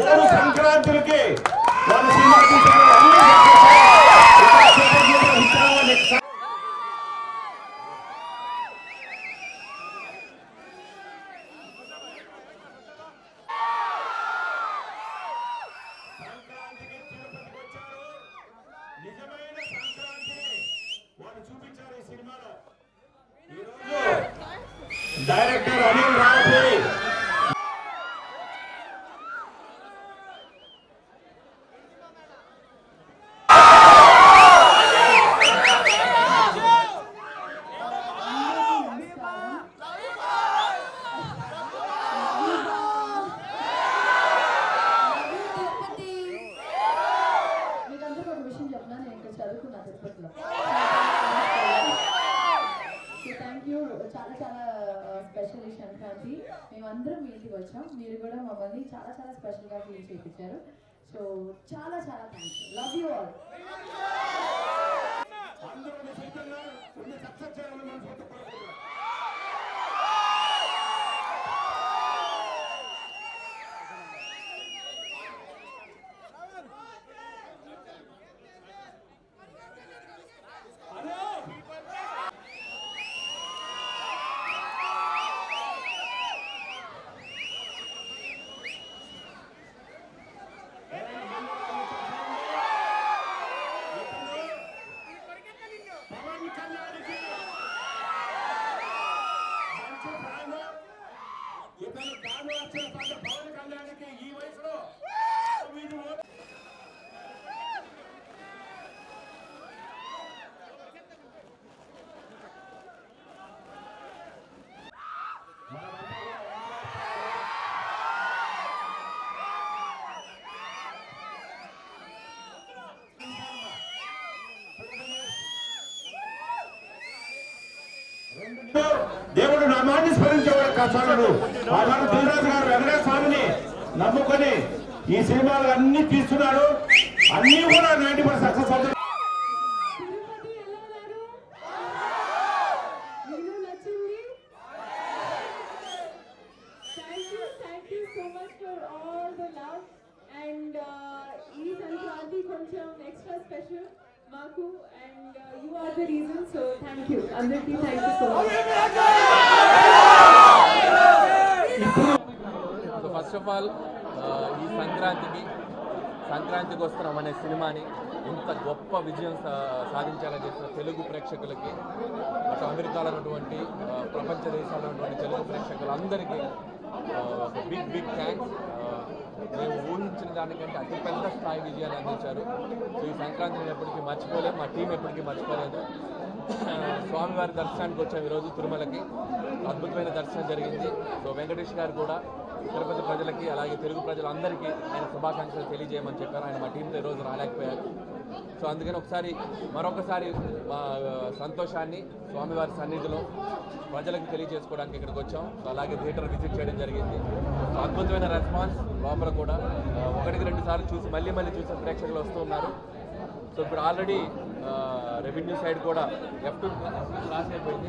3 సంక్రాంతులకి వాళ్ళ cinema director Anil Ravipudi special Sankranti మేమందరం మీ ఇంటికి వచ్చాం. మీరు కూడా మమ్మల్ని చాలా చాలా స్పెషల్గా ఫీల్ చేయించారు. సో చాలా చాలా thanks. Love you all. Pawan కళ్యాణ్కి ఈ వయసులో దేవుడు నామాన్ని స్మరించేవాడు కాచాడు. ఆ మన దిల్రాజు గారు వెంకటేశ్వర స్వామిని నమ్ముకొని ఈ సినిమాలు అన్ని తీస్తున్నాడు. అన్ని కూడా 90% సక్సెస్ అవుతుంది. Maku and you are the reason, so thank you. Andarki, thank you so much. So first of all, ఈ సంక్రాంతికి వస్తున్నాం అనే సినిమాని ఇంత గొప్ప విజయం సాధించాలని చెప్పిన తెలుగు ప్రేక్షకులకి, అటు అమెరికాలో ఉన్నటువంటి ప్రపంచ దేశాల్లో ఉన్నటువంటి తెలుగు ప్రేక్షకులందరికీ ఒక బిగ్ థ్యాంక్స్. మేము ఊహించిన దానికంటే అతిపెద్ద స్థాయి విజయాన్ని అందించారు. సో ఈ సంక్రాంతిని ఎప్పటికీ మర్చిపోలేదు, మా టీం ఎప్పటికీ మర్చిపోలేదు. స్వామివారి దర్శనానికి వచ్చాము ఈరోజు తిరుమలకి. అద్భుతమైన దర్శనం జరిగింది. సో వెంకటేష్ గారు కూడా తిరుపతి ప్రజలకి అలాగే తెలుగు ప్రజలందరికీ ఆయన శుభాకాంక్షలు తెలియజేయమని చెప్పారు. ఆయన మా టీంతో ఈరోజు రాలేకపోయారు. సో అందుకని మరొకసారి మా సంతోషాన్ని స్వామివారి సన్నిధిలో ప్రజలకు తెలియజేసుకోవడానికి ఇక్కడికి వచ్చాం. సో అలాగే థియేటర్ విజిట్ చేయడం జరిగింది. సో అద్భుతమైన రెస్పాన్స్. లోపల కూడా 1-2 సార్లు చూసి మళ్ళీ చూసిన ప్రేక్షకులు వస్తూ ఉన్నారు. సో ఇప్పుడు ఆల్రెడీ రెవెన్యూ సైడ్ కూడా F2 క్రాస్ అయిపోయింది.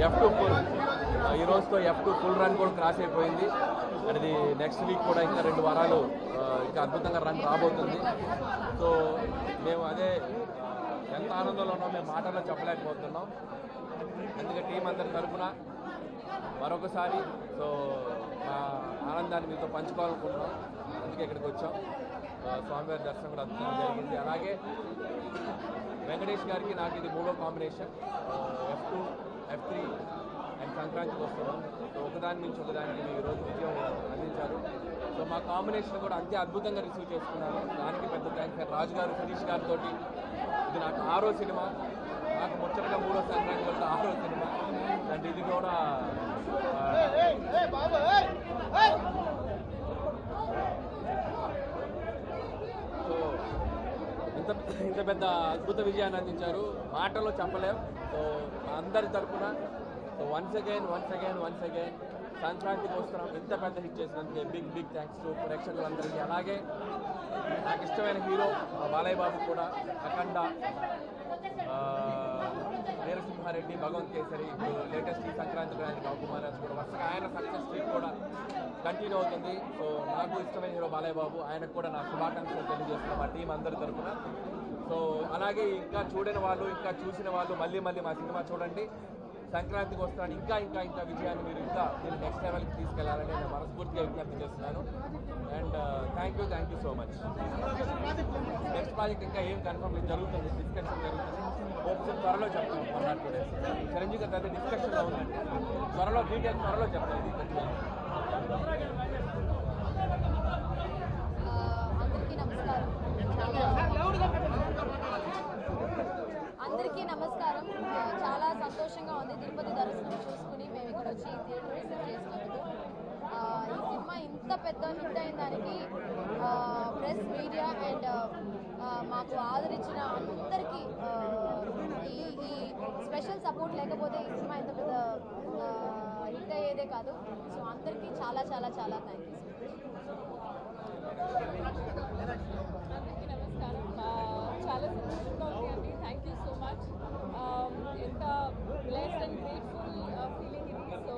F2 ఫుల్ ఈ రోజుతో F2 ఫుల్ రన్ కూడా క్రాస్ అయిపోయింది. అది నెక్స్ట్ వీక్ కూడా ఇంకా 2 వారాలు ఇంకా అద్భుతంగా రన్ రాబోతుంది. సో మేము అదే ఎంత ఆనందంలో ఉన్నాం మేము మాటల్లో చెప్పలేకపోతున్నాం. అందుకే టీం అందరి తరఫున మరొకసారి సో మా ఆనందాన్ని మీతో పంచుకోవాలనుకుంటున్నాం. అందుకే ఇక్కడికి వచ్చాం. స్వామివారి దర్శనం కూడా అద్భుతంగా జరిగింది. అలాగే వెంకటేష్ గారికి నాకు ఇది 3వ కాంబినేషన్. F2, F3 అండ్ సంక్రాంతికి వస్తున్నాం. సో ఒకదాని నుంచి ఒకదానికి మేము ఈరోజు విజయం అందించారు. సో మా కాంబినేషన్ కూడా అంతే అద్భుతంగా రిసీవ్ చేసుకున్నాను. దానికి పెద్ద థ్యాంక్స్. రాజు గారు, సతీష్ గారితో ఇది నాకు 6వ సినిమా. నాకు ముచ్చటగా 3వ సంక్రాంతి వల్ల 6వ సినిమా. అండ్ ఇది కూడా సో ఇంత పెద్ద అద్భుత విజయాన్ని అందించారు. మాటల్లో చెప్పలేం. సో అందరి తరఫున సో వన్స్ అగైన్ సంక్రాంతికి వస్తున్నాం ఇంత పెద్ద హిట్ చేసినందుకు బిగ్ బిగ్ థ్యాంక్స్ టు ప్రేక్షకులందరికీ. అలాగే నాకు ఇష్టమైన హీరో బాలయ్య బాబు కూడా అఖండ, వీరసింహారెడ్డి, భగవంత్ కేసరి, ఇప్పుడు లేటెస్ట్ ఈ సంక్రాంతి బ్రాండ్ రావుకుమారాజ్ కూడా వరుసగా ఆయన సక్సెస్ స్ట్రీట్ కూడా కంటిన్యూ అవుతుంది. సో నాకు ఇష్టమైన హీరో బాలయ్య బాబు, ఆయనకు కూడా నా శుభాకాంక్షలు తెలియజేస్తున్నాం మా టీం అందరి తరఫున. సో అలాగే ఇంకా చూడని వాళ్ళు, ఇంకా చూసిన వాళ్ళు మళ్ళీ మళ్ళీ మా సినిమా చూడండి. సంక్రాంతికి వస్తున్నాను ఇంకా ఇంకా ఇంకా విజయాన్ని మీరు ఇంకా దీన్ని నెక్స్ట్ లెవెల్కి తీసుకెళ్లాలని నేను మనస్ఫూర్తిగా విజ్ఞప్తి చేస్తున్నాను. And thank you so much. Next project ఇంకా ఏం కన్ఫర్మ్ జరుగుతుంది, డిస్కషన్ జరుగుతుంది. హోప్స్ త్వరలో చెప్తాను. 1 or 2 days చిరంజీవి గారి పెద్ద డిస్కషన్లో ఉందండి. త్వరలో డీటెయిల్స్ త్వరలో చెప్తాను. ఇది అందరికీ నమస్కారం. చాలా సంతోషంగా ఉంది తిరుపతి దర్శనం చూసుకుని మేము ఇక్కడ వచ్చి థియేటర్ విజిట్ చేసినందుకు. ఈ సినిమా ఇంత పెద్ద హిట్ అయిన దానికి ప్రెస్, మీడియా అండ్ మాకు ఆదరించిన అందరికీ ఈ స్పెషల్ సపోర్ట్ లేకపోతే ఈ సినిమా ఇంత పెద్ద హిట్ అయ్యేదే కాదు. సో అందరికీ చాలా చాలా చాలా థ్యాంక్ యూ. అందరికీ నమస్కారం. చాలా సంతోషంగా ఉంది అండి. Thank you so much. ఎంత బ్లెస్డ్ అండ్ గ్రేట్ఫుల్ ఫీలింగ్ ఇది. సో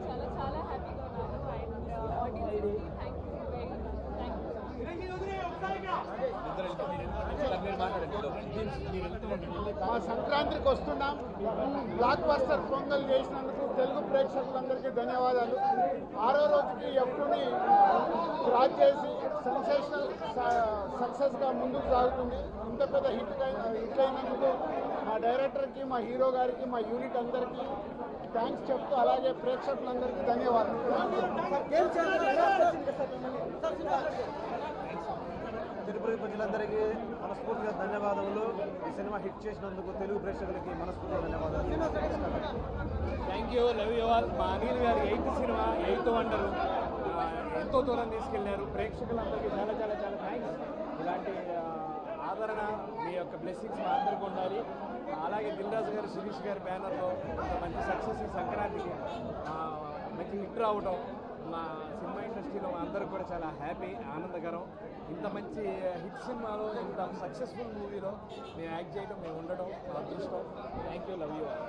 చాలా చాలా హ్యాపీగా ఉన్నాను. అండ్ ఆడియన్స్కి thank you very much. Thank you. మా సంక్రాంతికి వస్తున్నాం. బ్లాక్ బస్టర్ పొంగల్ చేసినందుకు తెలుగు ప్రేక్షకులందరికీ ధన్యవాదాలు. 6వ రోజుకి ఎప్పుడుని క్రాస్ చేసి సెన్సేషనల్ సక్సెస్గా ముందుకు సాగుతుంది. ఇంత పెద్ద హిట్ అయినందుకు మా డైరెక్టర్కి, మా హీరో గారికి, మా యూనిట్ అందరికీ థ్యాంక్స్ చెప్తూ అలాగే ప్రేక్షకులందరికీ ధన్యవాదాలు. తిరుపతి ప్రజలందరికీ మనస్ఫూర్తిగా ధన్యవాదములు. ఈ సినిమా హిట్ చేసినందుకు తెలుగు ప్రేక్షకులకి మనస్ఫూర్తిగా ధన్యవాదాలు. Thank you, love you all. మా అనిల్ గారి 8th సినిమా 8th వండర్ ఎంతో దూరం తీసుకెళ్లారు. ప్రేక్షకులందరికీ చాలా చాలా చాలా థ్యాంక్స్. ఇలాంటి ఆదరణ, మీ యొక్క బ్లెస్సింగ్స్ మా అందరికీ ఉండాలి. అలాగే దిల్ రాజు గారు, శిరీష్ గారి బ్యానర్లో మంచి సక్సెస్, ఈ సంక్రాంతికి మంచి హిట్ రావడం మా సినిమా ఇండస్ట్రీలో మా అందరికి కూడా చాలా హ్యాపీ, ఆనందకరం. ఇంత మంచి హిట్ సినిమాలో, ఇంత సక్సెస్ఫుల్ మూవీలో మేము యాక్ట్ చేయడం, మేము ఉండడం మా అదృష్టం. Thank you, love you all.